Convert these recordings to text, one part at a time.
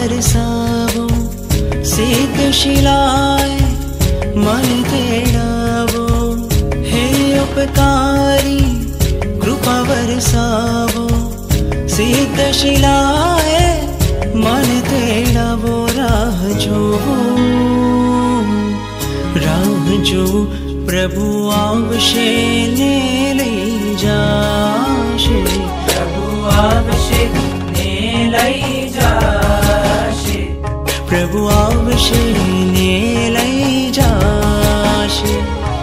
વરસાવો, સિદ્ધ શિલાએ મન તેડાવો. હે ઉપકારી કૃપા વરસાવો, સિદ્ધ શિલાએ મન તેડાવો. રાહ જો પ્રભુ આવશે ને લઈ જાશે. પ્રભુ આવશે ને લઈ જાશે. પ્રભુ આવશે ને લઈ જાશે.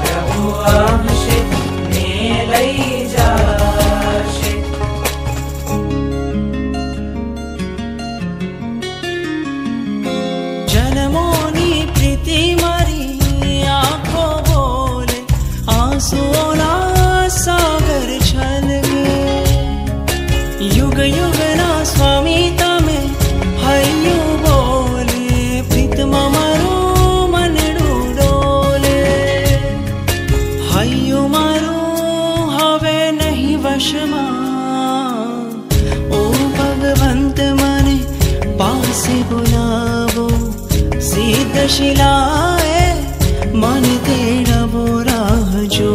પ્રભુ આવશે ને લઈ જાશે. જન્મોની પ્રીતિ મારી આંખો બોલે, આંસુઓના સાગર છલકે. યુગ યુગના સ્વામી તમે હૈયું બોલે, પ્રીતમાં મારું મનડું ડોલે. હૈયું મારું હવે નહીં વશમાં, ઓ ભગવંત મને પાસે બોલાવો. સિદ્ધ શિલાએ મન તેડાવો. રાહ જો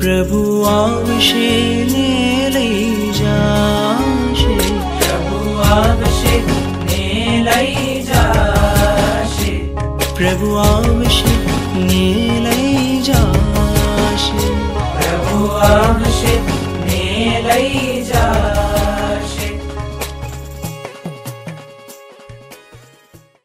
પ્રભુ આવશે ને લઈ જાશે. પ્રભુ આવશે ને લઈ જાશે. પ્રભુ આવશે ને લઈ જાશે. પ્રભુ આવશે ને લઈ જાશે.